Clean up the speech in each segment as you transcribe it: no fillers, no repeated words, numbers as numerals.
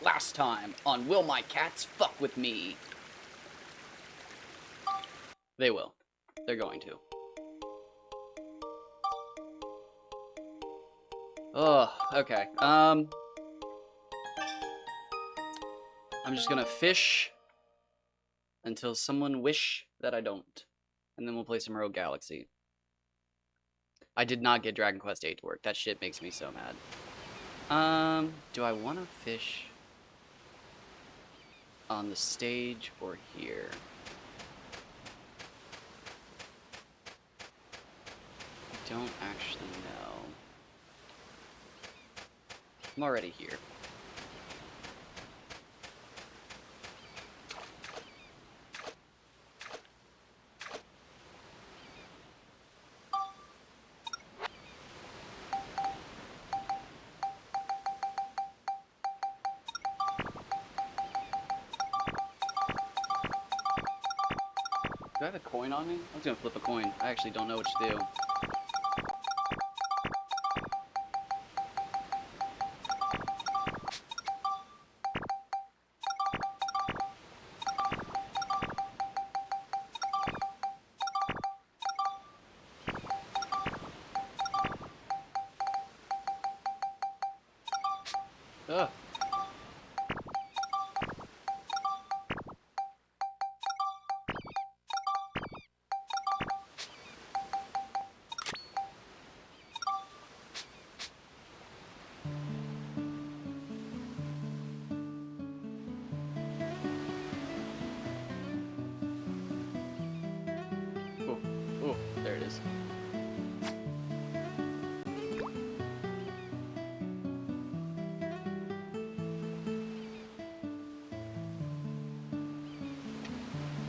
Last time on Will My Cats Fuck With Me? They will. They're going to. Oh, okay. I'm just gonna fish until someone wish that I don't. And then we'll play some Rogue Galaxy. I did not get Dragon Quest VIII to work. That shit makes me so mad. Do I want to fish on the stage or here? I don't actually know. I'm already here. Do I have a coin on me? I was gonna flip a coin. I actually don't know what to do. Ugh. Ooh, there it is.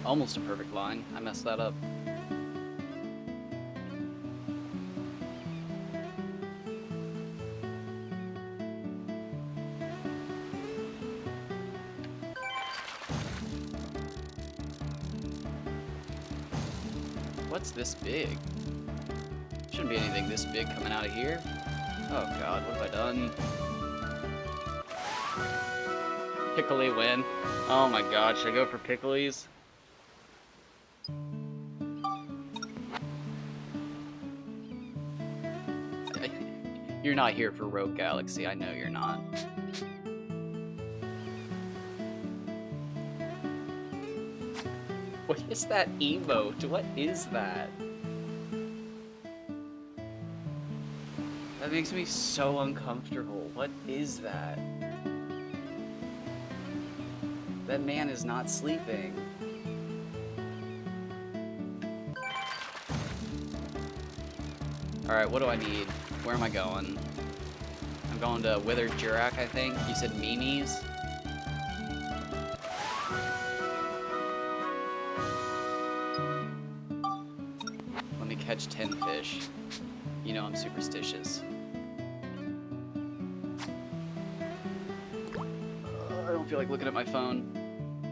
Almost a perfect line. I messed that up. What's this big? Shouldn't be anything this big coming out of here. Oh god, what have I done? Pickly win. Oh my god, should I go for picklies? You're not here for Rogue Galaxy, I know you're not. What is that emote? What is that? That makes me so uncomfortable. What is that? That man is not sleeping. Alright, what do I need? Where am I going? I'm going to Withered Jurak, I think. You said Mimi's? Let me catch 10 fish. You know I'm superstitious. I don't feel like looking at my phone.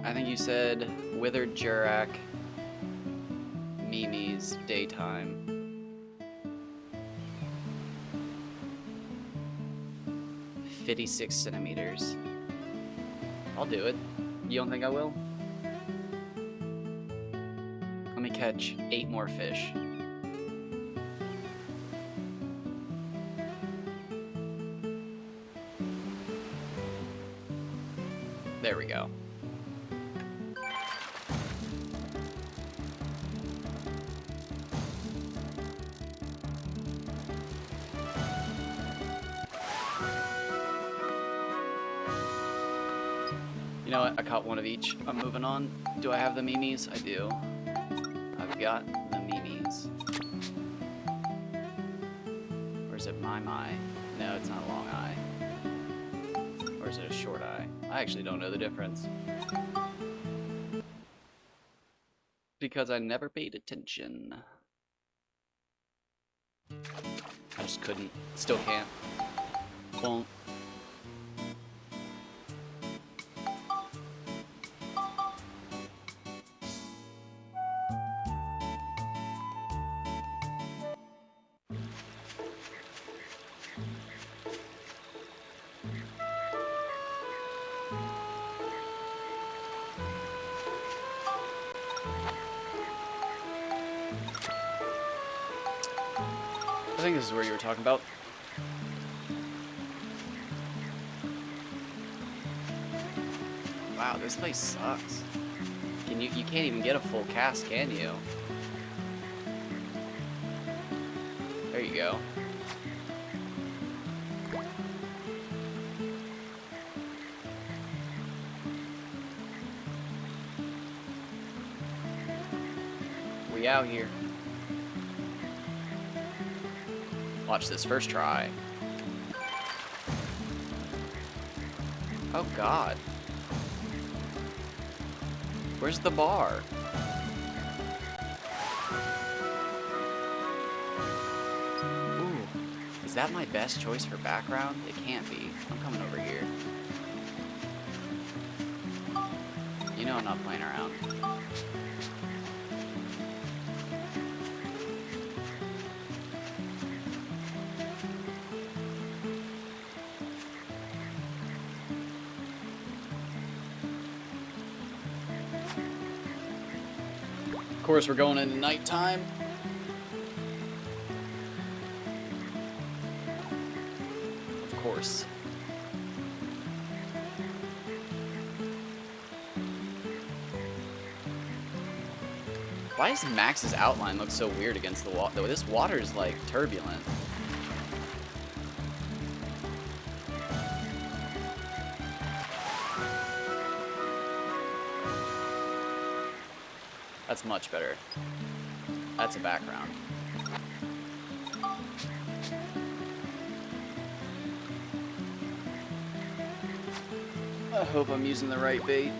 I think you said Withered Jurak, Mimi's, daytime. 56 centimeters. I'll do it. You don't think I will? Let me catch 8 more fish. There we go. You know what? I caught one of each. I'm moving on. Do I have the Mimis? I do. I've got the Mimis. Or is it my? No, it's not a long eye. Or is it a short eye? I actually don't know the difference. Because I never paid attention. I just couldn't. Still can't. Won't. think this is where you were talking about. Wow, this place sucks. You can't even get a full cast, can you? There you go. We out here. Watch this first try. Oh God. Where's the bar? Ooh. Is that my best choice for background? It can't be. I'm coming over here. You know I'm not playing around. Of course, we're going into nighttime. Of course. Why does Max's outline look so weird against the wall? This water is like turbulent. That's much better. That's a background. I hope I'm using the right bait.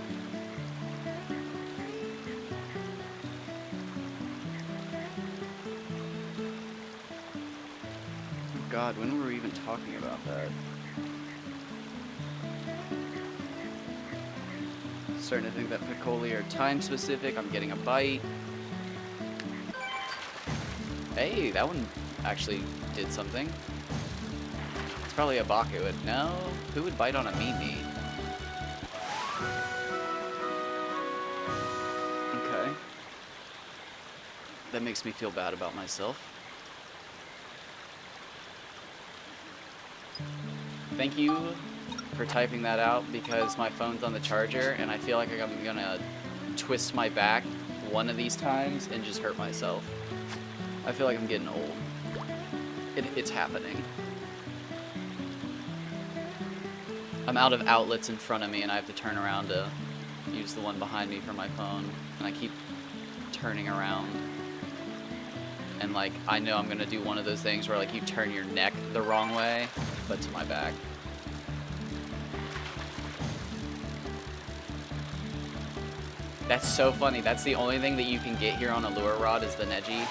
Oh God, when were we even talking about that? Starting to think that Piccoli are time specific. I'm getting a bite. Hey, that one actually did something. It's probably a Baku. No? Who would bite on a Mimi? Okay. That makes me feel bad about myself. Thank you for typing that out because my phone's on the charger and I feel like I'm gonna twist my back one of these times and just hurt myself. I feel like I'm getting old. It's happening. I'm out of outlets in front of me and I have to turn around to use the one behind me for my phone. And I keep turning around. And like, I know I'm gonna do one of those things where like you turn your neck the wrong way, but to my back. That's so funny. That's the only thing that you can get here on a lure rod is the Neji.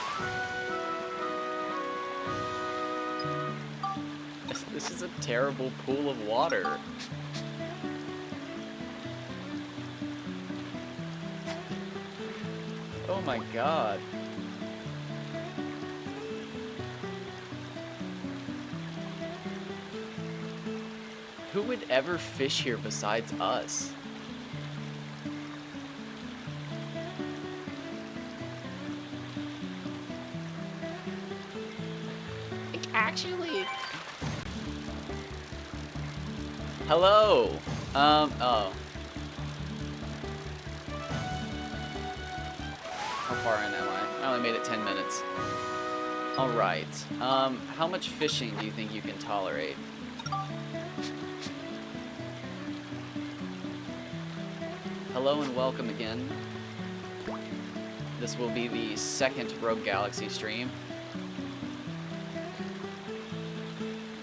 This is a terrible pool of water. Oh my God. Who would ever fish here besides us? Actually. Hello. Oh. How far in am I? I only made it 10 minutes. Alright. How much fishing do you think you can tolerate? Hello and welcome again. This will be the second Rogue Galaxy stream.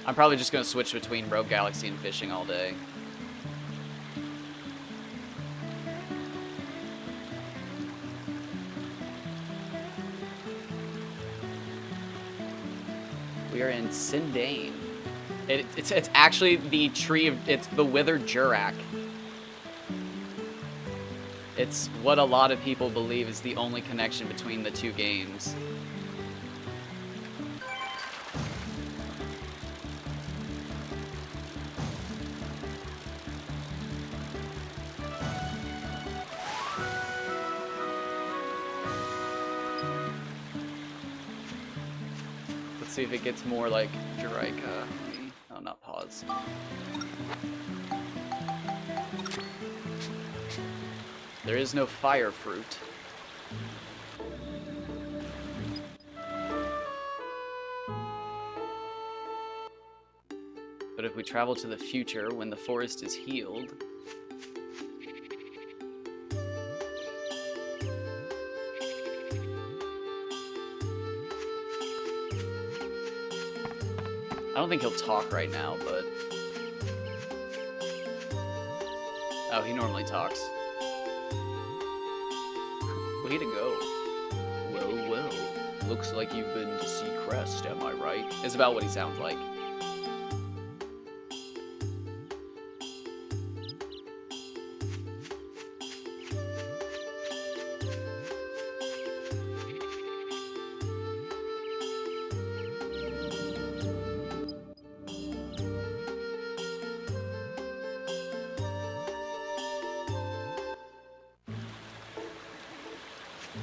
I'm probably just going to switch between Rogue Galaxy and fishing all day. We are in Sindane. It's actually the tree of... It's the withered Jurak. It's what a lot of people believe is the only connection between the two games. Let's see if it gets more like Draika. Oh, not pause. There is no fire fruit. But if we travel to the future when the forest is healed... I don't think he'll talk right now, but... Oh, he normally talks. Way to go. Well, well. Looks like you've been to see Crest, am I right? Is about what he sounds like.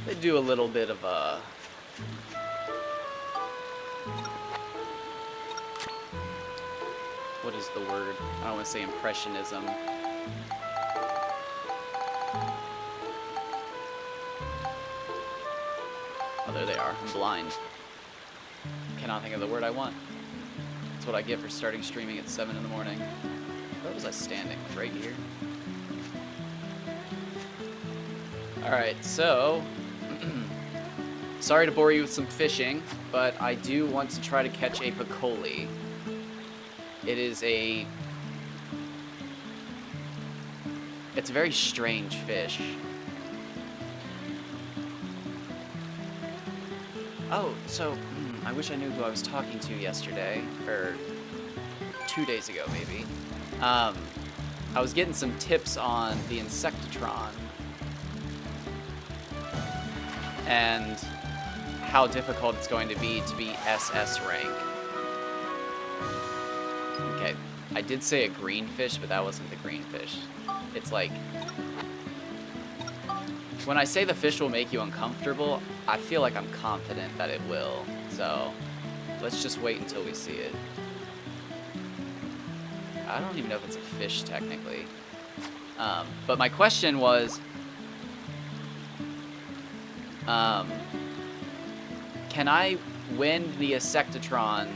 They do a little bit of a... What is the word? I don't want to say impressionism. Oh, there they are. I'm blind. Cannot think of the word I want. That's what I get for starting streaming at 7 in the morning. Where was I standing? Right here? Alright, so... Sorry to bore you with some fishing, but I do want to try to catch a Piccoli. It is a... It's a very strange fish. Oh, so... I wish I knew who I was talking to yesterday, or 2 days ago, maybe. I was getting some tips on the Insectatron. And how difficult it's going to be SS rank. Okay, I did say a green fish, but that wasn't the green fish. It's like... When I say the fish will make you uncomfortable, I feel like I'm confident that it will. So, let's just wait until we see it. I don't even know if it's a fish, technically. But my question was... can I win the Insectatron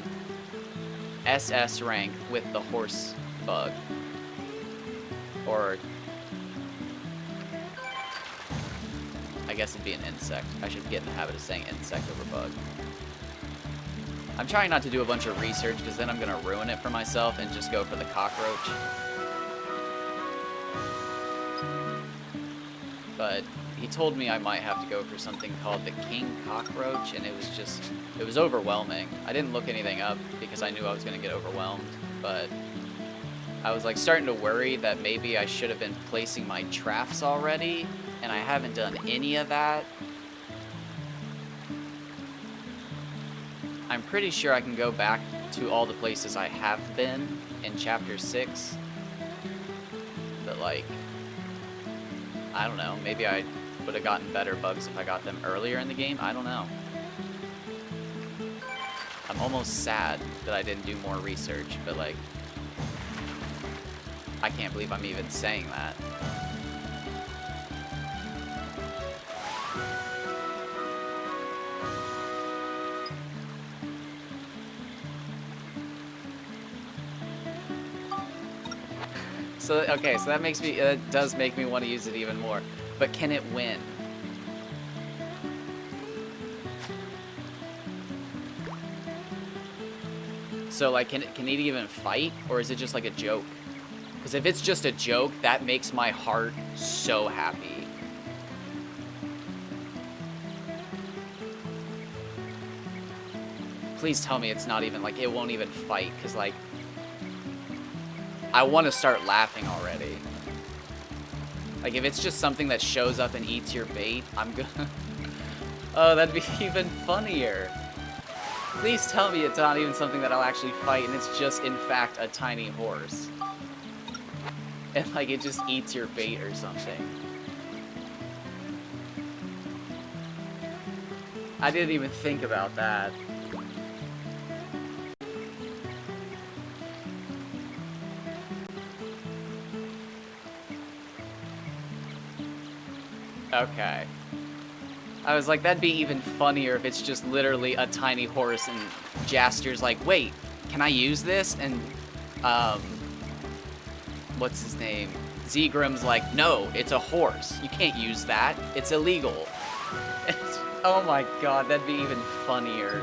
SS rank with the horse bug? Or... I guess it'd be an insect. I should get in the habit of saying insect over bug. I'm trying not to do a bunch of research because then I'm going to ruin it for myself and just go for the cockroach. But he told me I might have to go for something called the king cockroach, and it was overwhelming. I didn't look anything up because I knew I was going to get overwhelmed, but I was like starting to worry that maybe I should have been placing my traps already, and I haven't done any of that. I'm pretty sure I can go back to all the places I have been in Chapter 6. But, like, I don't know. Maybe I would have gotten better bugs if I got them earlier in the game. I don't know. I'm almost sad that I didn't do more research, but, like, I can't believe I'm even saying that. So, okay, so that does make me want to use it even more. But can it win? So, like, can it even fight? Or is it just like a joke? Because if it's just a joke, that makes my heart so happy. Please tell me it's not even, like, it won't even fight. Because, like, I want to start laughing already. Like, if it's just something that shows up and eats your bait, I'm gonna... Oh, that'd be even funnier. Please tell me it's not even something that I'll actually fight, and it's just, in fact, a tiny horse. And, like, it just eats your bait or something. I didn't even think about that. Okay. I was like, that'd be even funnier if it's just literally a tiny horse and Jaster's like, wait, can I use this? And, what's his name? Zegram's like, no, it's a horse. You can't use that. It's illegal. Oh my god, that'd be even funnier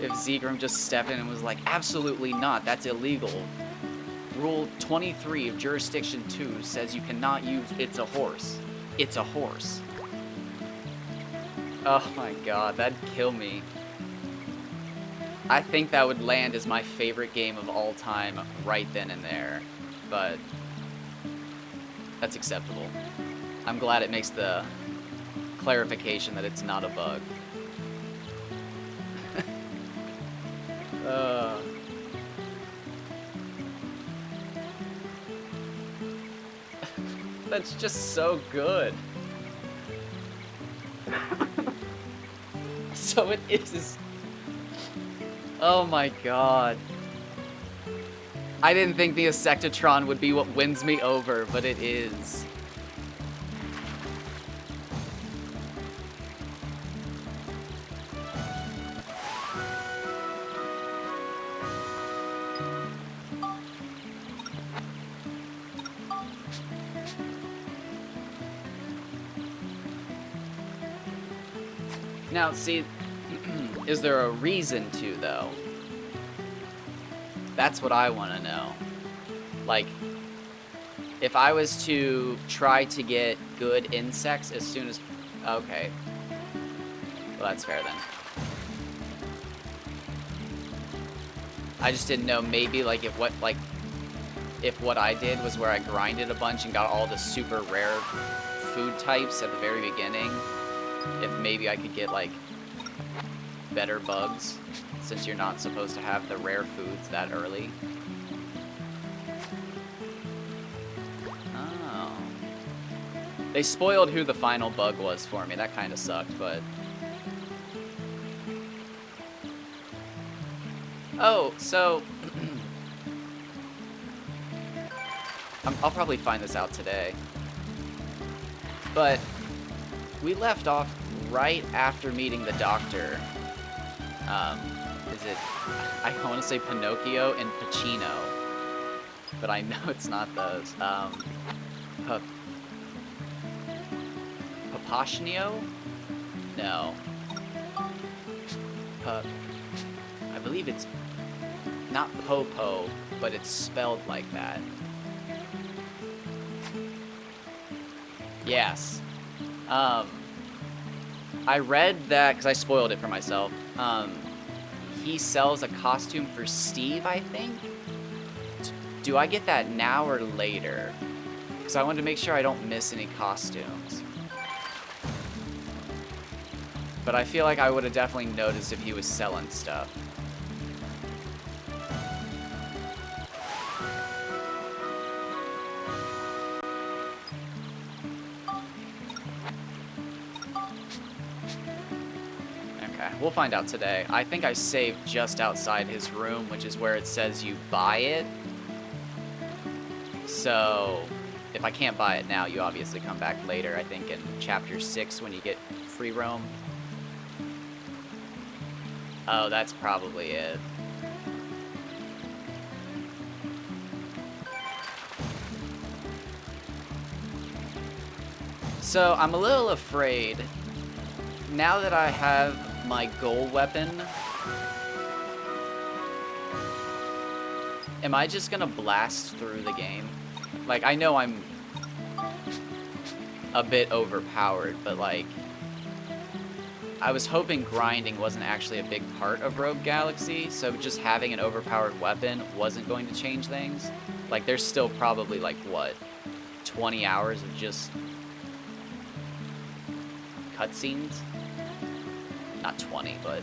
if Zegram just stepped in and was like, absolutely not, that's illegal. Rule 23 of Jurisdiction 2 says you cannot use it's a horse. It's a horse. Oh my god, that'd kill me. I think that would land as my favorite game of all time right then and there, but that's acceptable. I'm glad it makes the clarification that it's not a bug. That's just so good. So it is. Oh my god. I didn't think the Insectatron would be what wins me over, but it is. Now, see, is there a reason to, though? That's what I want to know. Like, if I was to try to get good insects as soon as... Okay. Well, that's fair, then. I just didn't know, maybe, like, if what I did was where I grinded a bunch and got all the super rare food types at the very beginning, if maybe I could get, like, better bugs, since you're not supposed to have the rare foods that early. Oh. They spoiled who the final bug was for me. That kind of sucked, but... Oh, so... I'll probably find this out today. But we left off right after meeting the doctor. Is it... I want to say Pinocchio and Pacino. But I know it's not those. Papachnio? No. I believe it's not Popo, but it's spelled like that. Yes. I read that, because I spoiled it for myself, he sells a costume for Steve, I think? Do I get that now or later? Because I wanted to make sure I don't miss any costumes. But I feel like I would have definitely noticed if he was selling stuff. We'll find out today. I think I saved just outside his room, which is where it says you buy it. So, if I can't buy it now, you obviously come back later, I think in Chapter 6 when you get free roam. Oh, that's probably it. So, I'm a little afraid, now that I have my goal weapon, am I just gonna blast through the game? Like, I know I'm a bit overpowered, but like, I was hoping grinding wasn't actually a big part of Rogue Galaxy, so just having an overpowered weapon wasn't going to change things. Like, there's still probably like, what, 20 hours of just cutscenes? Not 20, but...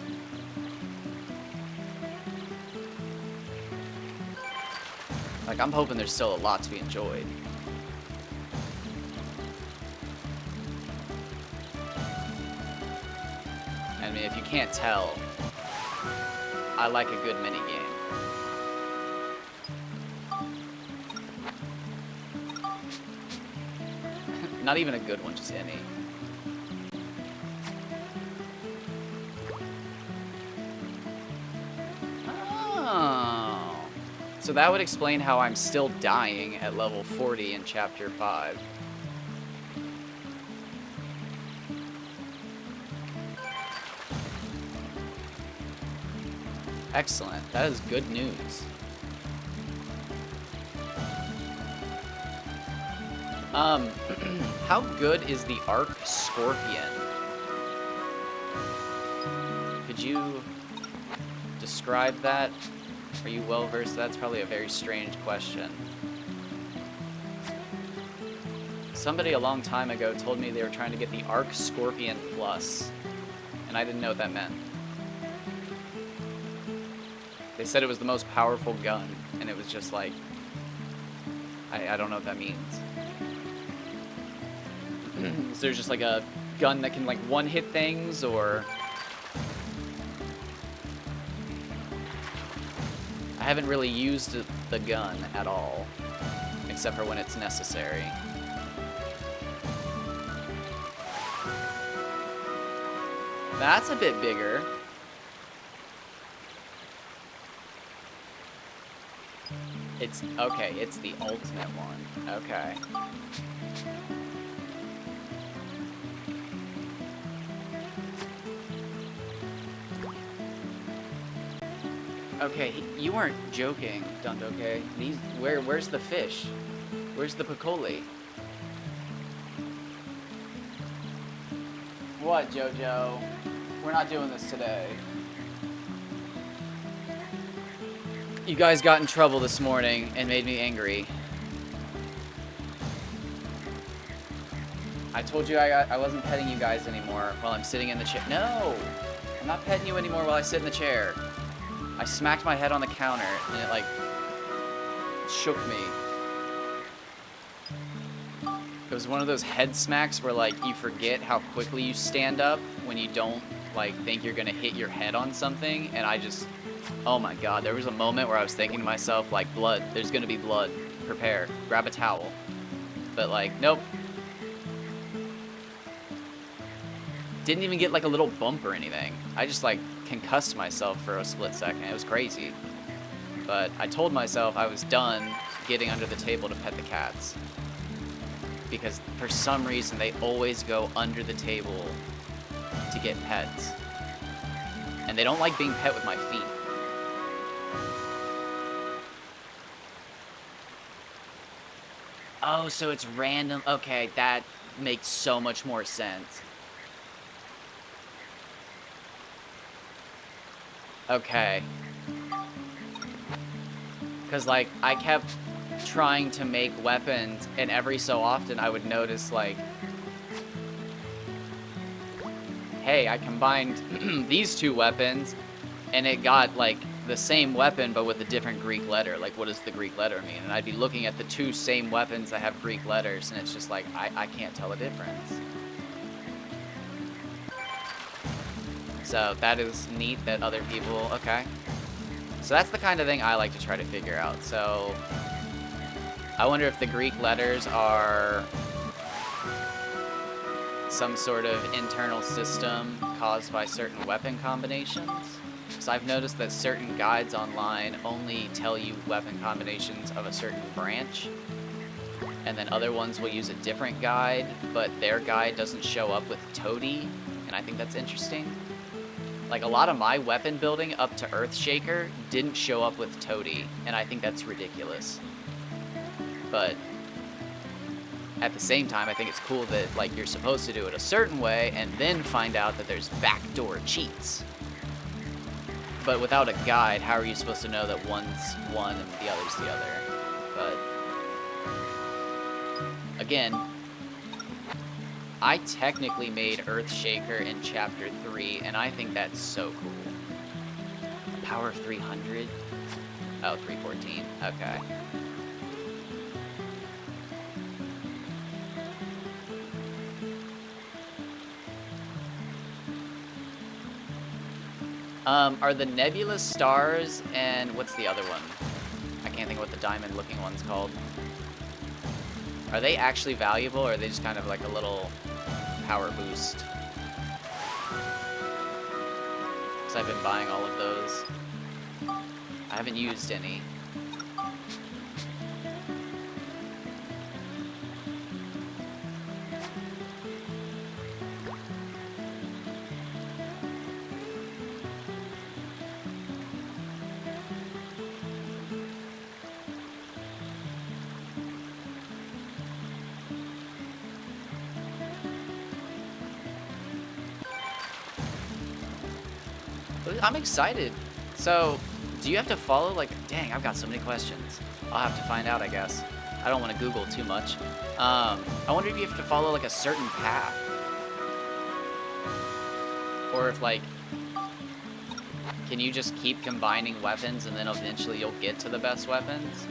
Like, I'm hoping there's still a lot to be enjoyed. I mean, if you can't tell, I like a good minigame. Not even a good one, just any. So that would explain how I'm still dying at level 40 in Chapter 5. Excellent. That is good news. How good is the Arc Scorpion? Could you describe that? Are you well versed? That's probably a very strange question. Somebody a long time ago told me they were trying to get the Arc Scorpion Plus, and I didn't know what that meant. They said it was the most powerful gun, and it was just like, I don't know what that means. Is there just like a gun that can like one-hit things, or... I haven't really used the gun at all, except for when it's necessary. That's a bit bigger. It's, okay, it's the ultimate one. Okay. Okay, you weren't joking, Dundoke. These, where's the fish? Where's the Piccoli? What, Jojo? We're not doing this today. You guys got in trouble this morning and made me angry. I told you I wasn't petting you guys anymore while I'm sitting in the chair. No! I'm not petting you anymore while I sit in the chair. I smacked my head on the counter and it like shook me. It was one of those head smacks where like you forget how quickly you stand up when you don't like think you're gonna hit your head on something, and I just, oh my god, there was a moment where I was thinking to myself like, blood, there's gonna be blood, prepare, grab a towel. But like, nope. Didn't even get like a little bump or anything. I just like concussed myself for a split second. It was crazy. But I told myself I was done getting under the table to pet the cats. Because for some reason they always go under the table to get pets. And they don't like being pet with my feet. Oh, so it's random. Okay, that makes so much more sense. Okay. Because, like, I kept trying to make weapons, and every so often I would notice, like, hey, I combined these two weapons, and it got, like, the same weapon, but with a different Greek letter. Like, what does the Greek letter mean? And I'd be looking at the two same weapons that have Greek letters, and it's just like, I can't tell the difference. So that is neat that other people, okay. So that's the kind of thing I like to try to figure out. So I wonder if the Greek letters are some sort of internal system caused by certain weapon combinations. Because I've noticed that certain guides online only tell you weapon combinations of a certain branch. And then other ones will use a different guide, but their guide doesn't show up with Toady. And I think that's interesting. Like, a lot of my weapon building up to Earthshaker didn't show up with Toady, and I think that's ridiculous. But at the same time, I think it's cool that, like, you're supposed to do it a certain way and then find out that there's backdoor cheats. But without a guide, how are you supposed to know that one's one and the other's the other? But again, I technically made Earthshaker in Chapter 3, and I think that's so cool. A power of 300? Oh, 314. Okay. Are the nebulous stars and what's the other one? I can't think of what the diamond-looking one's called. Are they actually valuable, or are they just kind of like a little power boost? Because I've been buying all of those. I haven't used any. I'm excited. So, do you have to follow, like, dang, I've got so many questions. I'll have to find out, I guess. I don't want to Google too much. I wonder if you have to follow, like, a certain path. Or if, like, can you just keep combining weapons and then eventually you'll get to the best weapons?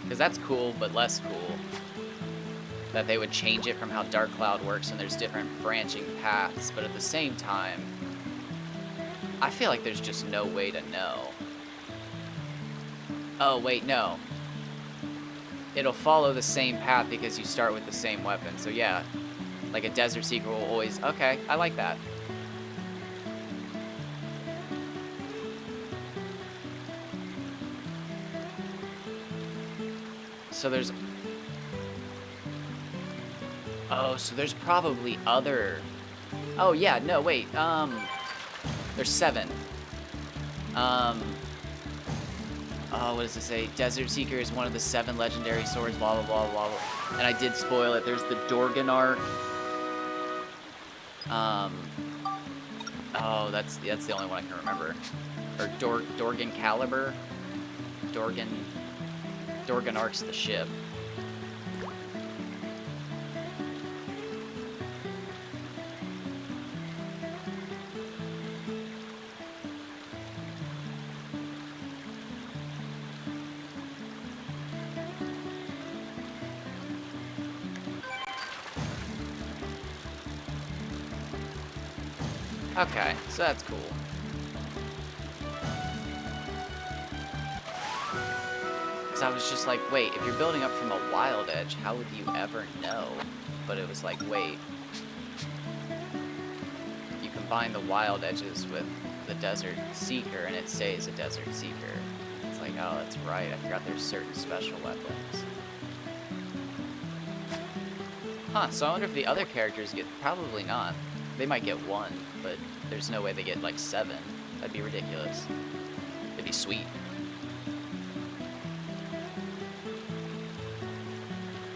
Because that's cool, but less cool. That they would change it from how Dark Cloud works and there's different branching paths, but at the same time, I feel like there's just no way to know. Oh, wait, no. It'll follow the same path because you start with the same weapon. So yeah, like a Desert Seeker will always... Okay, I like that. So there's... Oh, so there's probably other... Oh, yeah, no, wait, there's 7. Oh, what does it say? Desert Seeker is one of the 7 legendary swords, blah, blah, blah, blah, blah. And I did spoil it. There's the Dorganark. Oh, that's the only one I can remember. Or Dorgan Caliber. Dorganark's the ship. Okay, so that's cool. Because I was just like, wait, if you're building up from a Wild Edge, how would you ever know? But it was like, wait. You combine the Wild Edges with the Desert Seeker, and it stays a Desert Seeker. It's like, oh, that's right. I forgot there's certain special weapons. Huh, so I wonder if the other characters get... Probably not. They might get 1, but there's no way they get, like, 7. That'd be ridiculous. It'd be sweet.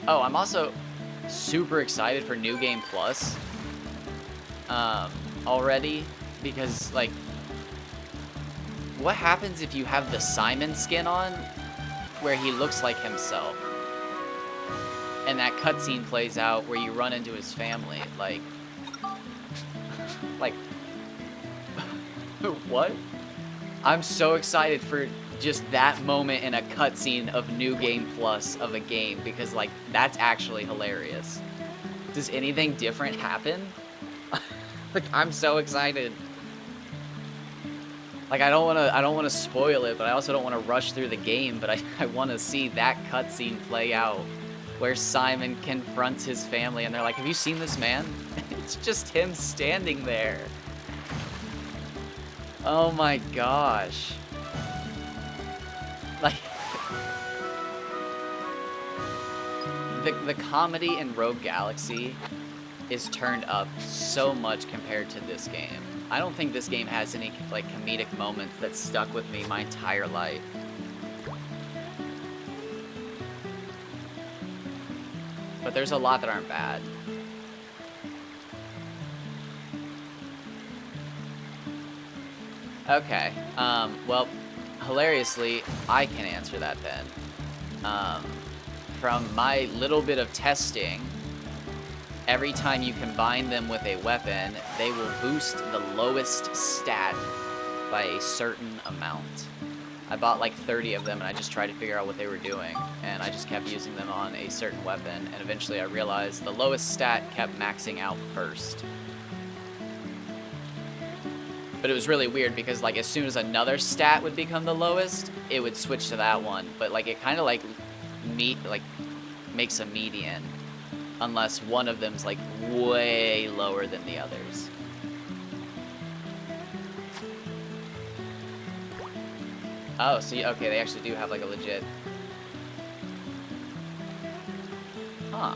Oh, I'm also super excited for New Game Plus. Already. Because, like... What happens if you have the Simon skin on, where he looks like himself? And that cutscene plays out where you run into his family, like... Like, what? I'm so excited for just that moment in a cutscene of New Game Plus of a game because, like, that's actually hilarious. Does anything different happen? Like, I'm so excited. Like, I don't want to spoil it, but I also don't want to rush through the game, but I want to see that cutscene play out where Simon confronts his family and they're like, have you seen this man? It's just him standing there. Oh my gosh. Like, the comedy in Rogue Galaxy is turned up so much compared to this game. I don't think this game has any, like, comedic moments that stuck with me my entire life. But there's a lot that aren't bad. Okay, well, hilariously, I can answer that then. From my little bit of testing, every time you combine them with a weapon, they will boost the lowest stat by a certain amount. I bought like 30 of them and I just tried to figure out what they were doing, and I just kept using them on a certain weapon, and eventually I realized the lowest stat kept maxing out first. But it was really weird because, like, as soon as another stat would become the lowest, it would switch to that one. But, like, it kind of, like, makes a median. Unless one of them's, like, way lower than the others. Oh, see, okay, they actually do have, like, a legit... Huh.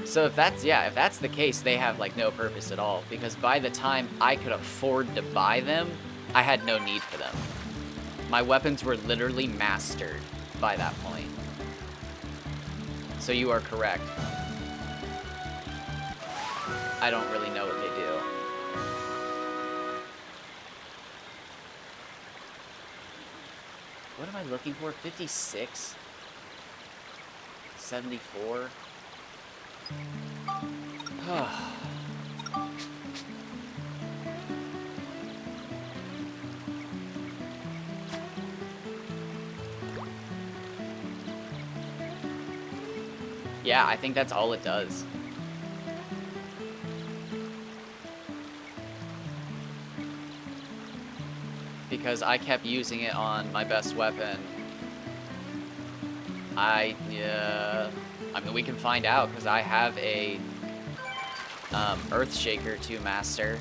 So if that's the case, they have, like, no purpose at all. Because by the time I could afford to buy them, I had no need for them. My weapons were literally mastered by that point. So you are correct. I don't really know what they What am I looking for? 56? 74? Yeah, I think that's all it does. Because I kept using it on my best weapon. I mean, we can find out, because I have a Earthshaker to master.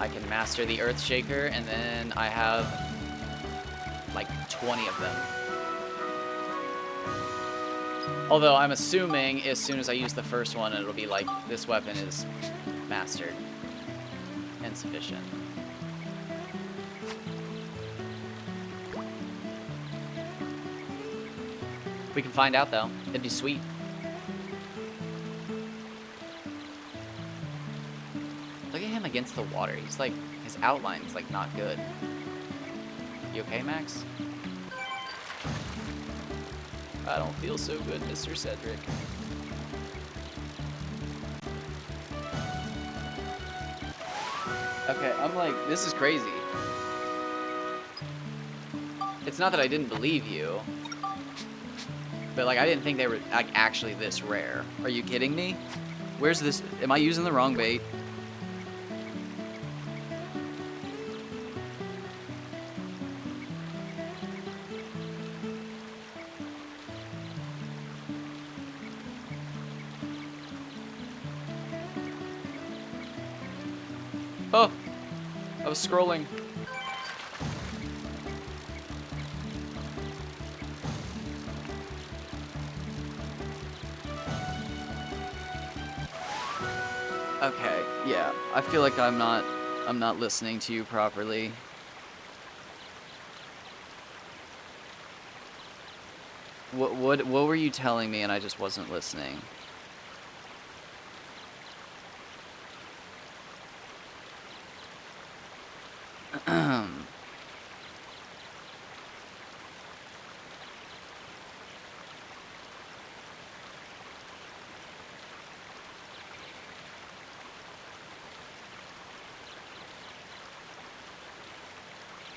I can master the Earthshaker, and then I have like 20 of them. Although I'm assuming as soon as I use the first one, it'll be like, this weapon is mastered and sufficient. We can find out, though. It'd be sweet. Look at him against the water. He's like, his outline's like not good. You okay, Max? I don't feel so good, Mr. Cedric. Okay, I'm like, this is crazy. It's not that I didn't believe you, but like, I didn't think they were like actually this rare. Are you kidding me? Where's this? Am I using the wrong bait? Oh, I was scrolling. Okay, yeah. I feel like I'm not listening to you properly. What were you telling me and I just wasn't listening?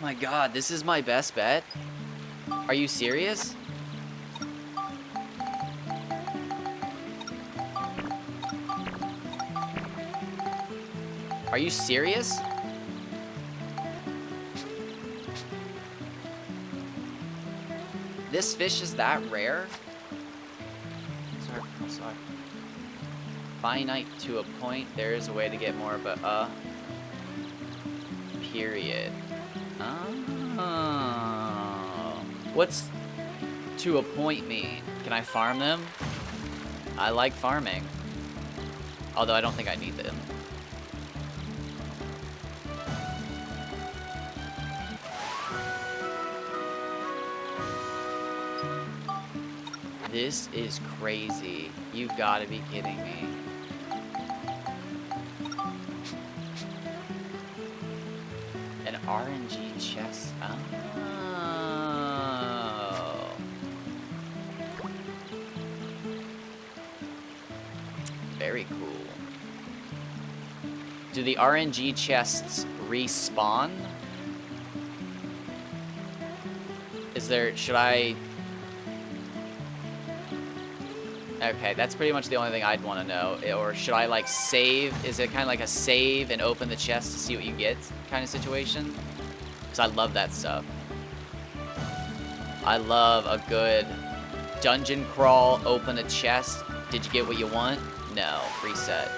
My God, this is my best bet? Are you serious? Are you serious? This fish is that rare? Sorry. Finite to a point. There is a way to get more, but period. Oh. What's to a point mean? Can I farm them? I like farming. Although I don't think I need them. This is crazy. You've got to be kidding me. An RNG chest. Oh. Very cool. Do the RNG chests respawn? Is there... Should I... Okay, that's pretty much the only thing I'd want to know. Or should I, like, save? Is it kind of like a save and open the chest to see what you get kind of situation? Because I love that stuff. I love a good dungeon crawl, open a chest. Did you get what you want? No. Reset.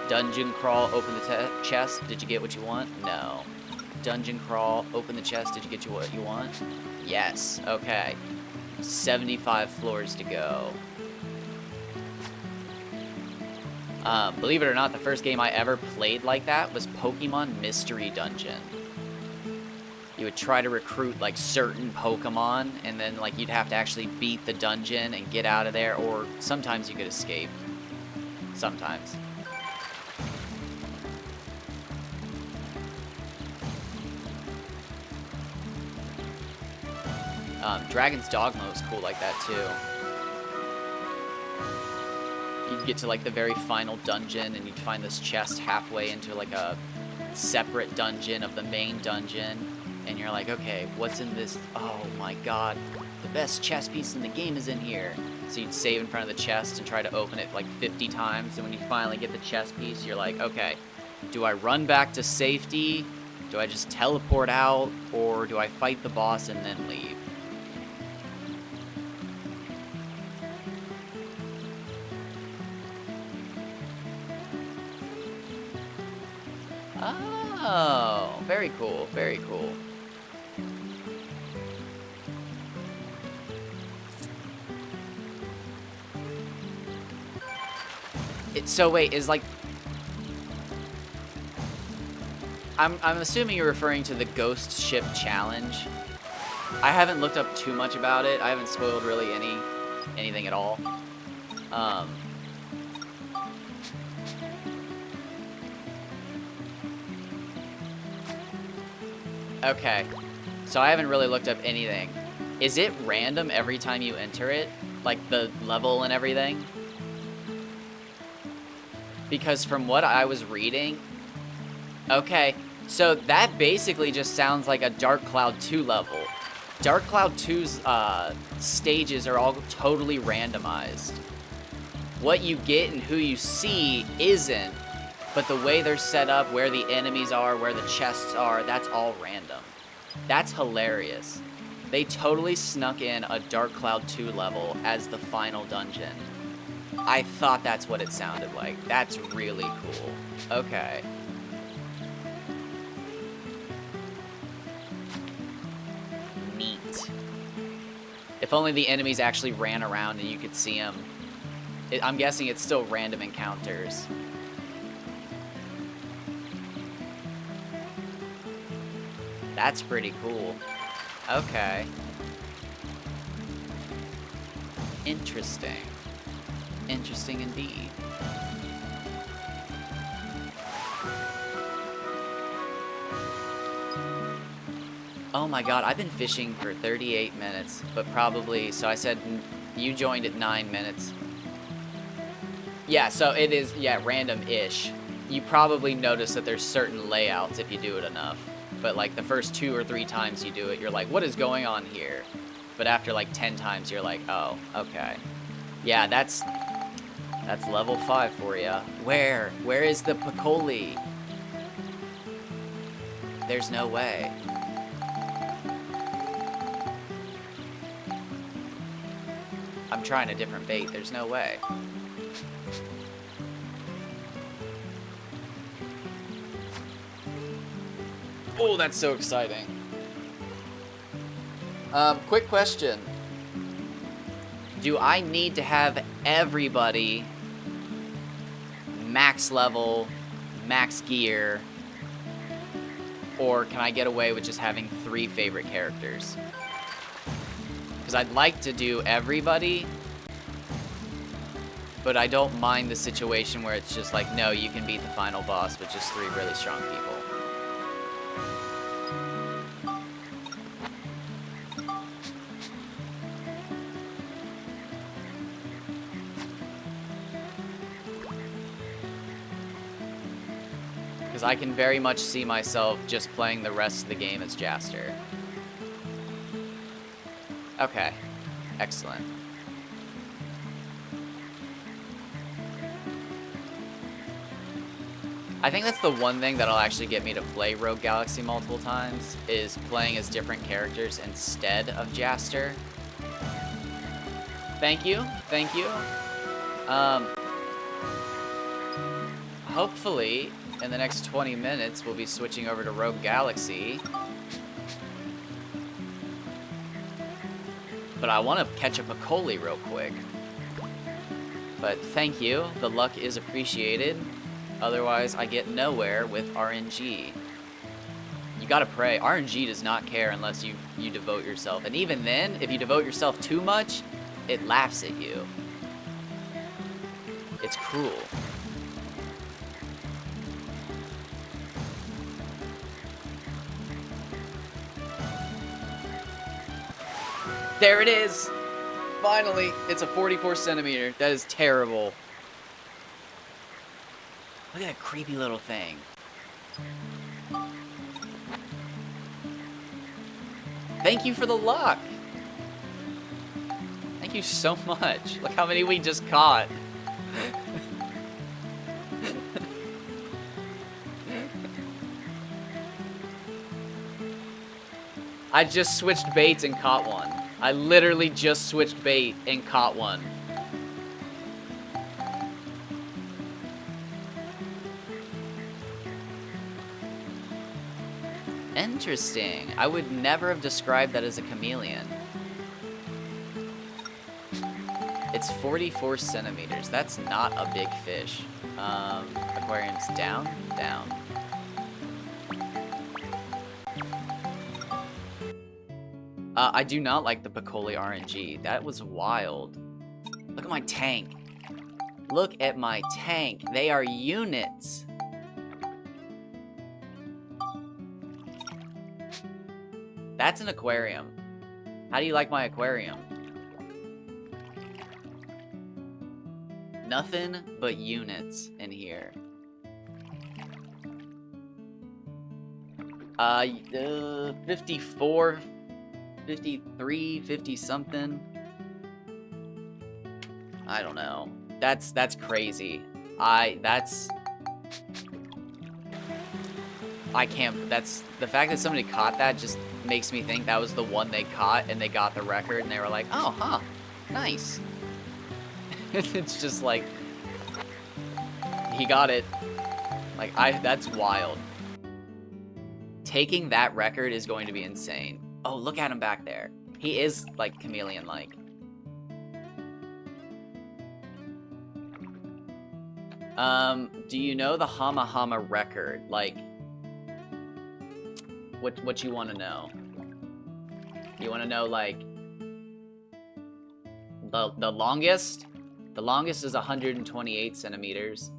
Dungeon crawl, open the chest. Did you get what you want? No. Dungeon crawl, open the chest. Did you get what you want? Yes. Okay. 75 floors to go. Believe it or not, the first game I ever played like that was Pokemon Mystery Dungeon. You would try to recruit, like, certain Pokemon, and then, like, you'd have to actually beat the dungeon and get out of there, or sometimes you could escape. Sometimes. Dragon's Dogma was cool like that too. You'd get to like the very final dungeon and you'd find this chest halfway into like a separate dungeon of the main dungeon, and you're like, okay, what's in this? Oh my god, the best chess piece in the game is in here. So you'd save in front of the chest and try to open it like 50 times, and when you finally get the chess piece, you're like, okay, do I run back to safety? Do I just teleport out? Or do I fight the boss and then leave? Oh, very cool, very cool. So wait, is like... I'm assuming you're referring to the Ghost Ship Challenge. I haven't looked up too much about it. I haven't spoiled really anything at all. Okay, so I haven't really looked up anything. Is it random every time you enter it? Like the level and everything? Because from what I was reading... Okay, so that basically just sounds like a Dark Cloud 2 level. Dark Cloud 2's stages are all totally randomized. What you get and who you see isn't, but the way they're set up, where the enemies are, where the chests are, that's all random. That's hilarious. They totally snuck in a Dark Cloud 2 level as the final dungeon. I thought that's what it sounded like. That's really cool. Okay. Neat. If only the enemies actually ran around and you could see them. I'm guessing it's still random encounters. That's pretty cool. Okay. Interesting. Interesting indeed. Oh my god, I've been fishing for 38 minutes, but probably, so I said you joined at 9 minutes. Yeah, so it is, yeah, random-ish. You probably notice that there's certain layouts if you do it enough. But like the first 2 or 3 times you do it, you're like, what is going on here? But after like 10 times, you're like, oh, okay. Yeah, that's level 5 for you. Where? Where is the Piccoli? There's no way. I'm trying a different bait. There's no way. Oh, that's so exciting. Quick question. Do I need to have everybody max level, max gear, or can I get away with just having 3 favorite characters? Because I'd like to do everybody, but I don't mind the situation where it's just like, no, you can beat the final boss with just 3 really strong people. Because I can very much see myself just playing the rest of the game as Jaster. Okay, excellent. I think that's the one thing that'll actually get me to play Rogue Galaxy multiple times, is playing as different characters instead of Jaster. Thank you, thank you. Hopefully, in the next 20 minutes, we'll be switching over to Rogue Galaxy. But I want to catch a Piccoli real quick. But thank you, the luck is appreciated. Otherwise, I get nowhere with RNG. You gotta pray. RNG does not care unless you devote yourself. And even then, if you devote yourself too much, it laughs at you. It's cruel. There it is! Finally! It's a 44 centimeter. That is terrible. Look at that creepy little thing. Thank you for the luck! Thank you so much. Look how many we just caught. I just switched baits and caught one. I literally just switched bait and caught one. Interesting. I would never have described that as a chameleon. It's 44 centimeters. That's not a big fish. Aquarium's down, down. I do not like the Piccoli RNG. That was wild. Look at my tank. Look at my tank. They are units. That's an aquarium. How do you like my aquarium? Nothing but units in here. 54, 53, 50 something. I don't know. That's crazy. I can't. That's the fact that somebody caught that just makes me think that was the one they caught and they got the record and they were like, oh, huh, nice. It's just like, he got it. Like, that's wild. Taking that record is going to be insane. Oh, look at him back there. He is, like, chameleon-like. Do you know the Hama Hama record? Like, what you want to know? You want to know, like, the longest? The longest is 128 centimeters.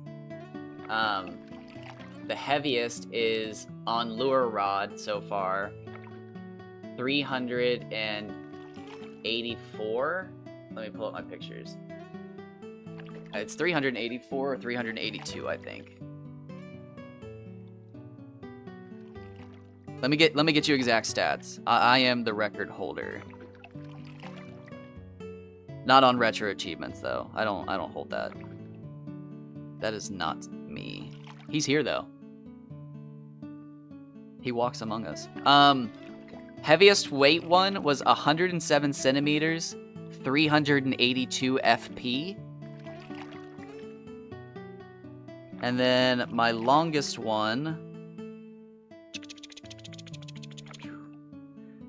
The heaviest is on lure rod so far, 384. Let me pull up my pictures. It's 384 or 382, I think. Let me get you exact stats. I am the record holder. Not on retro achievements though. I don't hold that. That is not me. He's here though. He walks among us. Heaviest weight one was 107 centimeters, 382 FP. And then my longest one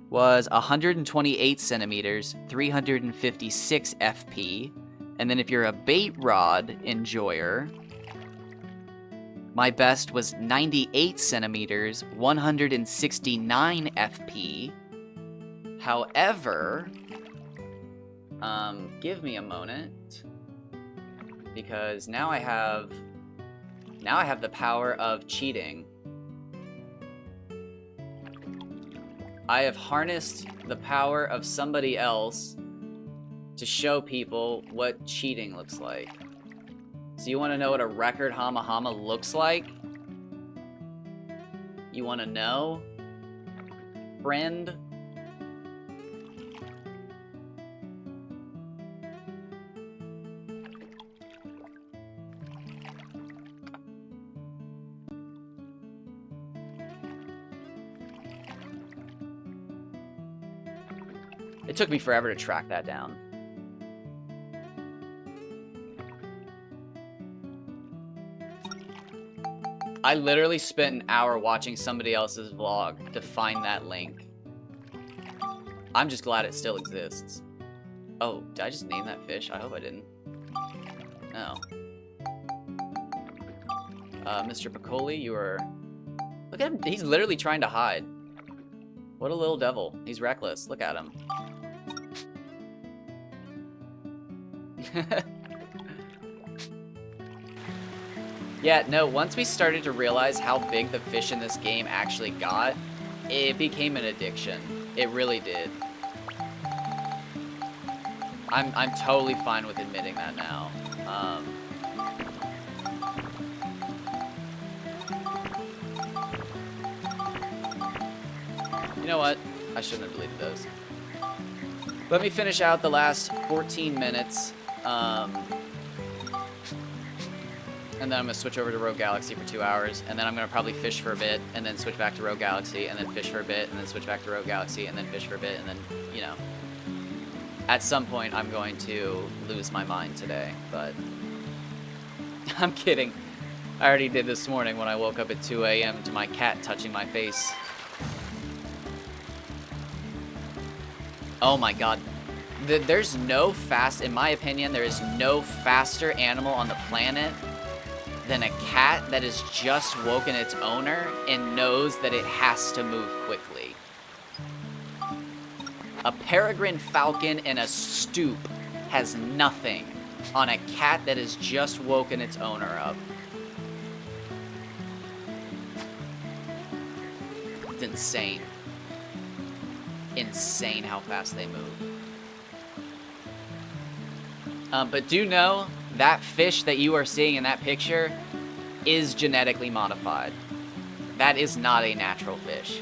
was 128 centimeters, 356 FP. And then if you're a bait rod enjoyer, my best was 98 centimeters, 169 FP. However, give me a moment, because now I have the power of cheating. I have harnessed the power of somebody else to show people what cheating looks like. So you want to know what a record Hama Hama looks like? You want to know, friend? It took me forever to track that down. I literally spent an hour watching somebody else's vlog to find that link. I'm just glad it still exists. Oh, did I just name that fish? I hope I didn't. No. Mr. Piccoli, you are... Look at him. He's literally trying to hide. What a little devil. He's reckless. Look at him. Yeah, no, once we started to realize how big the fish in this game actually got, it became an addiction. It really did. I'm totally fine with admitting that now. You know what? I shouldn't have deleted those. Let me finish out the last 14 minutes. And then I'm going to switch over to Rogue Galaxy for 2 hours, and then I'm going to probably fish for a bit, and then switch back to Rogue Galaxy, and then fish for a bit, and then switch back to Rogue Galaxy, and then fish for a bit, and then, you know. At some point, I'm going to lose my mind today, but I'm kidding. I already did this morning when I woke up at 2 a.m. to my cat touching my face. Oh my god. There's no in my opinion, there is no faster animal on the planet than a cat that has just woken its owner and knows that it has to move quickly. A peregrine falcon in a stoop has nothing on a cat that has just woken its owner up. It's insane. Insane how fast they move. But do know that fish that you are seeing in that picture is genetically modified. That is not a natural fish.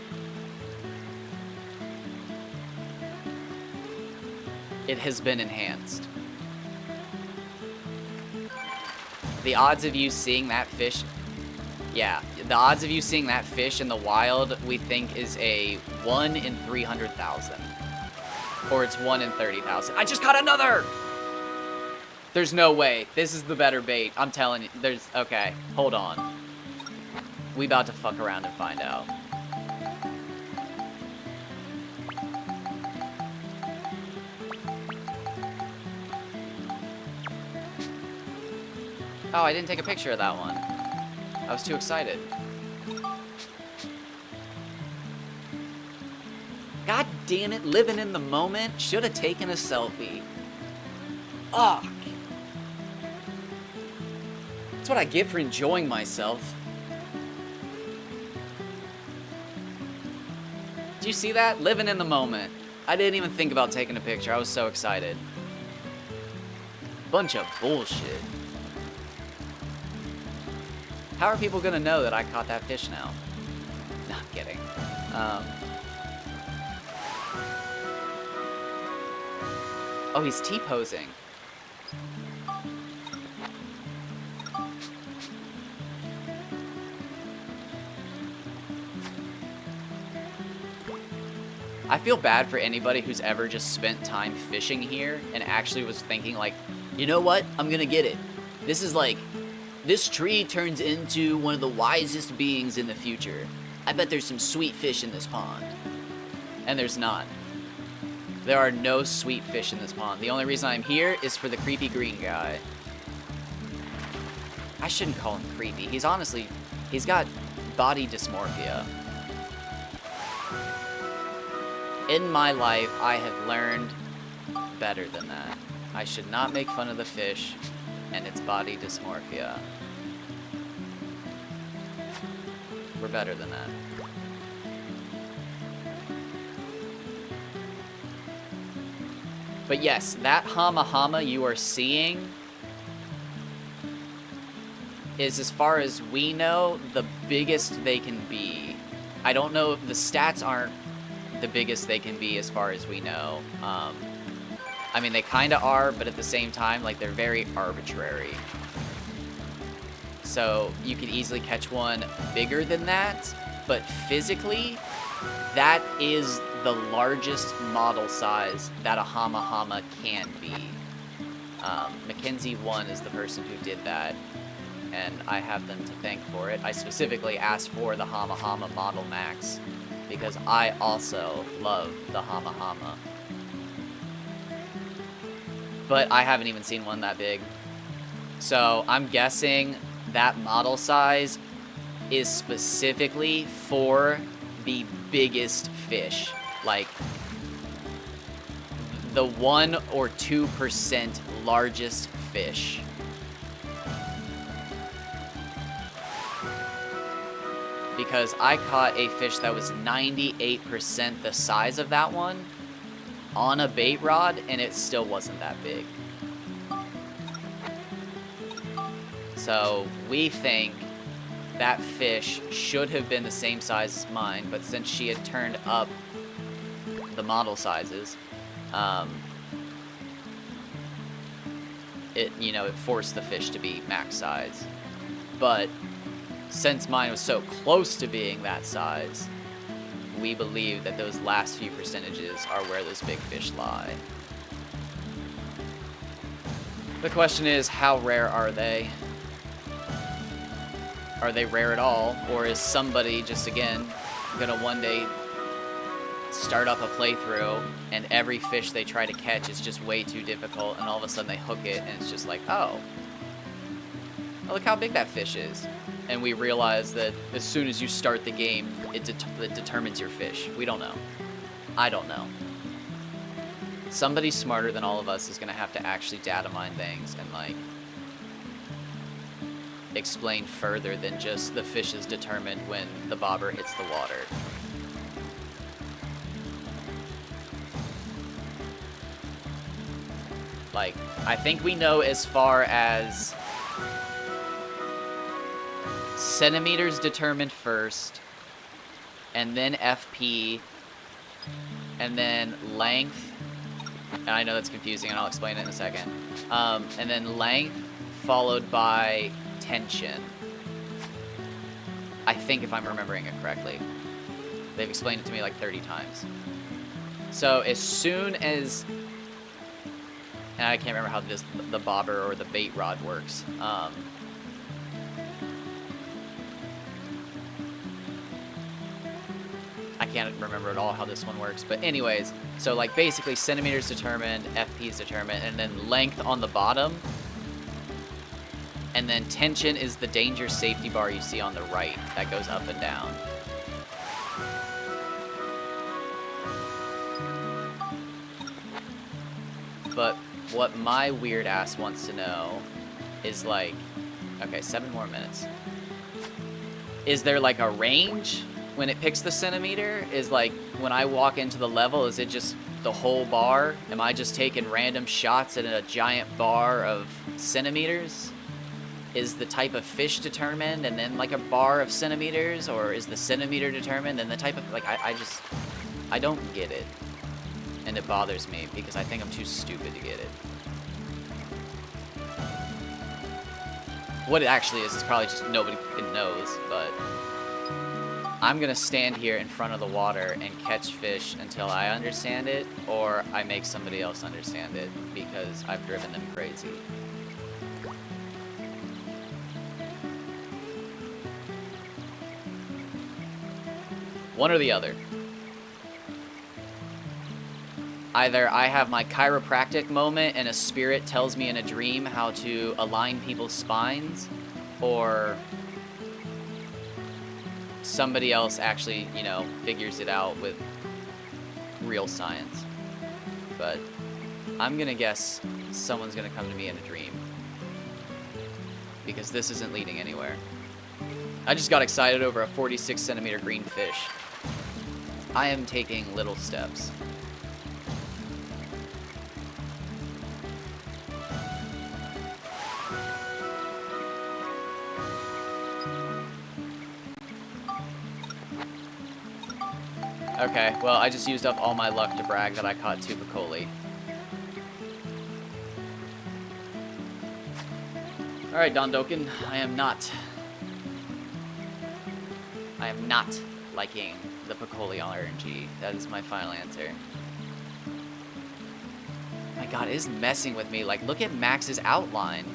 It has been enhanced. The odds of you seeing that fish... Yeah, the odds of you seeing that fish in the wild, we think, is a 1 in 300,000. Or it's 1 in 30,000. I just caught another! There's no way. This is the better bait. I'm telling you. There's... Okay, hold on. We about to fuck around and find out. Oh, I didn't take a picture of that one. I was too excited. God damn it, living in the moment. Should have taken a selfie. Ugh. That's what I get for enjoying myself. Did you see that? Living in the moment. I didn't even think about taking a picture. I was so excited. Bunch of bullshit. How are people gonna know that I caught that fish now? Not kidding. Oh, he's T-posing. I feel bad for anybody who's ever just spent time fishing here and actually was thinking like, you know what? I'm gonna get it. This is like, this tree turns into one of the wisest beings in the future. I bet there's some sweet fish in this pond. And there's not. There are no sweet fish in this pond. The only reason I'm here is for the creepy green guy. I shouldn't call him creepy. He's honestly, he's got body dysmorphia. In my life, I have learned better than that. I should not make fun of the fish and its body dysmorphia. We're better than that. But yes, that Hama Hama you are seeing is, as far as we know, the biggest they can be. I don't know if the stats aren't the biggest they can be as far as we know. I mean, they kind of are, but at the same time, like, they're very arbitrary. So you could easily catch one bigger than that, but physically, that is the largest model size that a Hama Hama can be. Mackenzie1 is the person who did that, and I have them to thank for it. I specifically asked for the Hama Hama Model Max, because I also love the Hama Hama. But I haven't even seen one that big. So I'm guessing that model size is specifically for the biggest fish. Like, the 1 or 2% largest fish. Because I caught a fish that was 98% the size of that one on a bait rod, and it still wasn't that big. So we think that fish should have been the same size as mine, but since she had turned up the model sizes, it forced the fish to be max size. But since mine was so close to being that size, we believe that those last few percentages are where those big fish lie. The question is, how rare are they? Are they rare at all? Or is somebody just, again, gonna one day start up a playthrough and every fish they try to catch is just way too difficult, and all of a sudden they hook it and it's just like, oh, look how big that fish is. And we realize that as soon as you start the game, it determines your fish. We don't know. I don't know. Somebody smarter than all of us is gonna have to actually data mine things and, like, explain further than just the fish is determined when the bobber hits the water. Like, I think we know as far as centimeters determined first, and then FP, and then length, and I know that's confusing and I'll explain it in a second, and then length followed by tension. I think, if I'm remembering it correctly. They've explained it to me like 30 times. So as soon as, and I can't remember how the bobber or the bait rod works. I can't remember at all how this one works, but anyways, so like basically centimeters determined, FP is determined, and then length on the bottom, and then tension is the danger safety bar you see on the right that goes up and down. But what my weird ass wants to know is, like, okay, 7 more minutes. Is there like a range when it picks the centimeter? Is, like, when I walk into the level, is it just the whole bar? Am I just taking random shots at a giant bar of centimeters? Is the type of fish determined and then like a bar of centimeters? Or is the centimeter determined and the type of, like, I don't get it. And it bothers me because I think I'm too stupid to get it. What it actually is probably just nobody fucking knows, but I'm gonna stand here in front of the water and catch fish until I understand it, or I make somebody else understand it, because I've driven them crazy. One or the other. Either I have my chiropractic moment and a spirit tells me in a dream how to align people's spines, or somebody else actually, you know, figures it out with real science. But I'm gonna guess someone's gonna come to me in a dream, because this isn't leading anywhere. I just got excited over a 46 centimeter green fish. I am taking little steps. Okay, well, I just used up all my luck to brag that I caught 2 Piccoli. Alright, Don Doken, I am not liking the Piccoli RNG. That is my final answer. My god, it is messing with me. Like, look at Max's outline.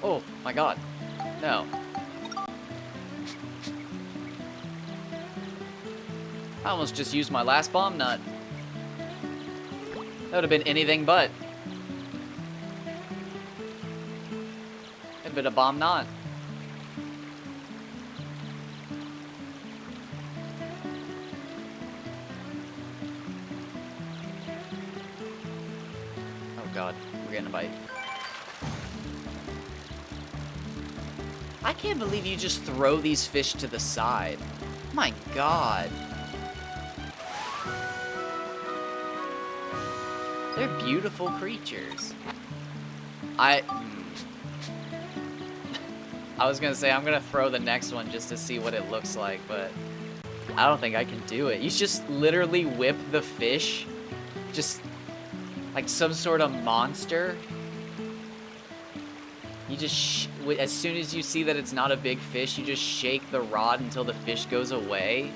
Oh my god. No. I almost just used my last bomb nut. That would have been anything but. It'd been a bomb nut. god, we're getting a bite. I can't believe you just throw these fish to the side. My god. They're beautiful creatures. I was gonna say I'm gonna throw the next one just to see what it looks like, but I don't think I can do it. You just literally whip the fish, just like some sort of monster. You just, as soon as you see that it's not a big fish, you just shake the rod until the fish goes away.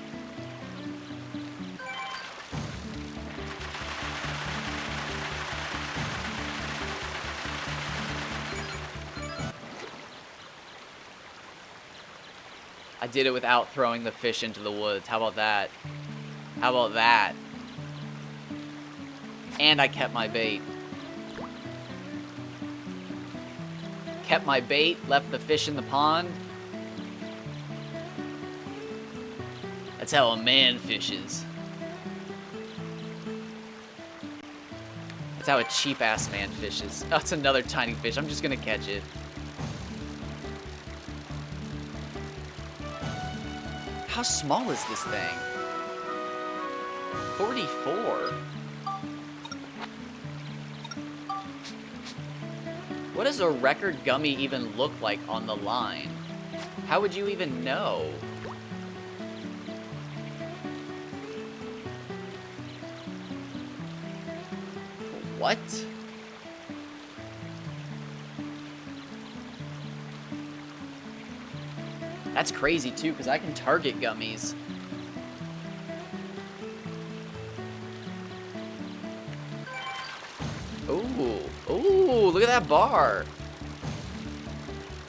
I did it without throwing the fish into the woods. How about that? How about that? And I kept my bait. Kept my bait, left the fish in the pond. That's how a man fishes. That's how a cheap-ass man fishes. Oh, it's another tiny fish. I'm just gonna catch it. How small is this thing? 44. What does a record gummy even look like on the line? How would you even know? What? That's crazy too, because I can target gummies. Ooh, ooh, look at that bar.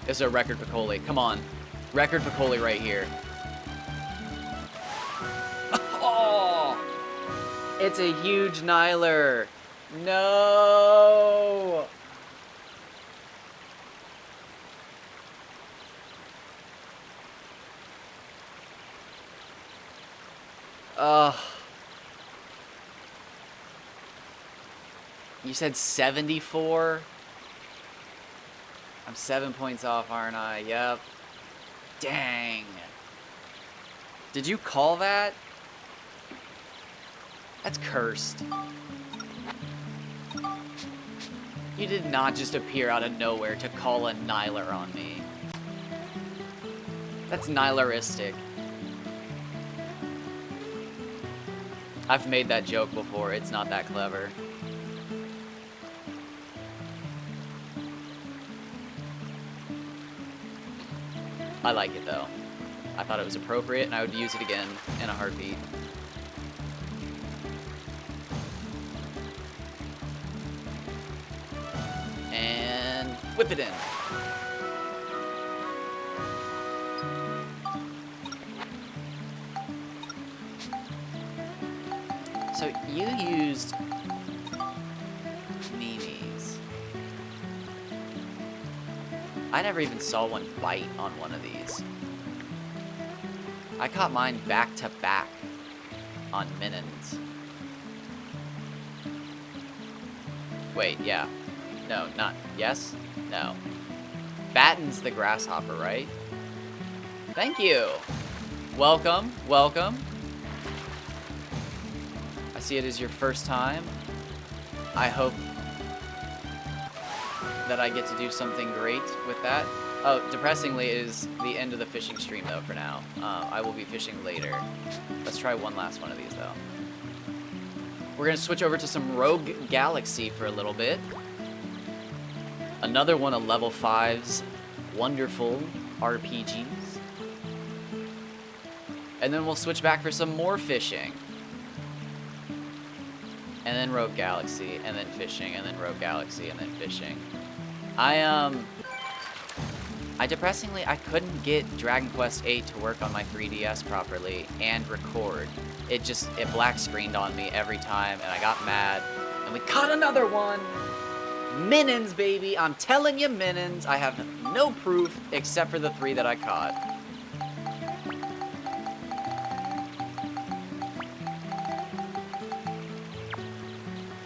It's a record Piccoli. Come on. Record Piccoli right here. Oh! It's a huge Nyler. No! Ugh. You said 74? I'm 7 points off, aren't I? Yep. Dang. Did you call that? That's cursed. You did not just appear out of nowhere to call a Nyler on me. That's Nyleristic. I've made that joke before. It's not that clever. I like it though. I thought it was appropriate and I would use it again in a heartbeat. And whip it in. So you used meanies. I never even saw one bite on one of these. I caught mine back to back on Minins. Wait, yeah. No, not, yes? No. Batten's the grasshopper, right? Thank you! Welcome, welcome. I see it is your first time. I hope that I get to do something great with that. Oh, depressingly, it is the end of the fishing stream, though, for now. I will be fishing later. Let's try one last one of these, though. We're going to switch over to some Rogue Galaxy for a little bit. Another one of Level 5's wonderful RPGs. And then we'll switch back for some more fishing. And then Rogue Galaxy, and then fishing, and then Rogue Galaxy, and then fishing. Depressingly, I couldn't get Dragon Quest VIII to work on my 3DS properly and record. It black screened on me every time, and I got mad. And we caught another one! Minins, baby! I'm telling you, Minins! I have no proof except for the 3 that I caught.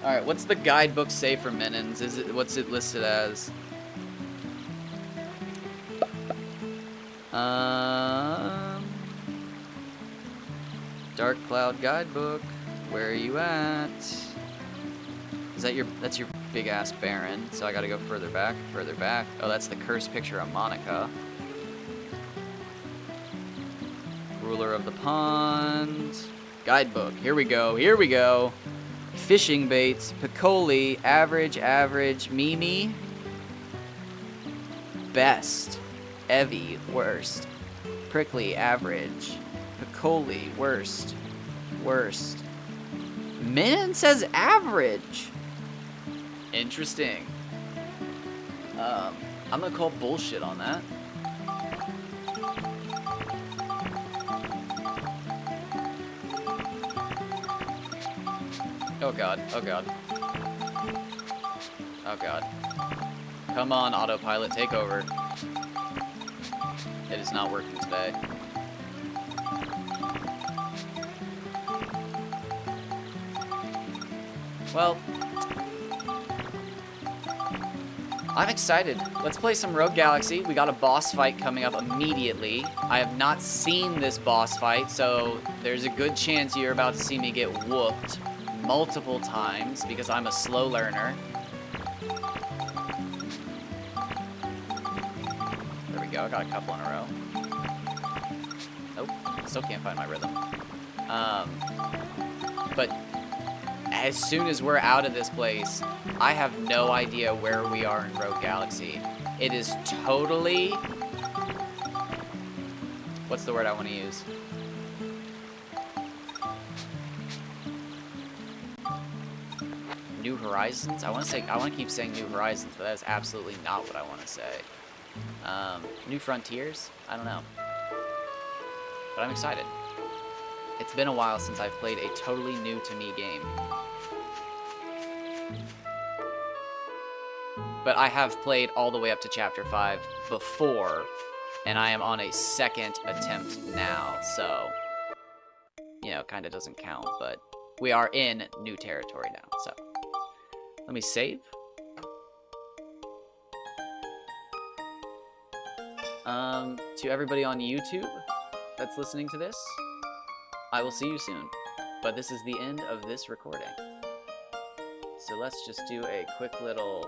Alright, what's the guidebook say for Menins? What's it listed as? Dark Cloud Guidebook. Where are you at? That's your big ass Baron, so I gotta go further back, further back. Oh, that's the cursed picture of Monica. Ruler of the Pond. Guidebook. Here we go. Here we go. Fishing baits. Piccoli. Average. Average. Mimi. Best. Evie. Worst. Prickly. Average. Piccoli. Worst. Worst. Min says average. Interesting. I'm gonna call bullshit on that. Oh god, oh god. Oh god. Come on, autopilot, take over. It is not working today. Well, I'm excited. Let's play some Rogue Galaxy. We got a boss fight coming up immediately. I have not seen this boss fight, so there's a good chance you're about to see me get whooped multiple times because I'm a slow learner. There we go. I got a couple in a row. Nope. Still can't find my rhythm. But as soon as we're out of this place, I have no idea where we are in Rogue Galaxy. It is totally... What's the word I want to use? New Horizons? I want to keep saying New Horizons, but that is absolutely not what I want to say. New Frontiers? I don't know. But I'm excited. It's been a while since I've played a totally new to me game. But I have played all the way up to Chapter 5 before, and I am on a second attempt now, so, you know, kind of doesn't count, but we are in new territory now, so. Let me save. To everybody on YouTube that's listening to this, I will see you soon. But this is the end of this recording. So let's just do a quick little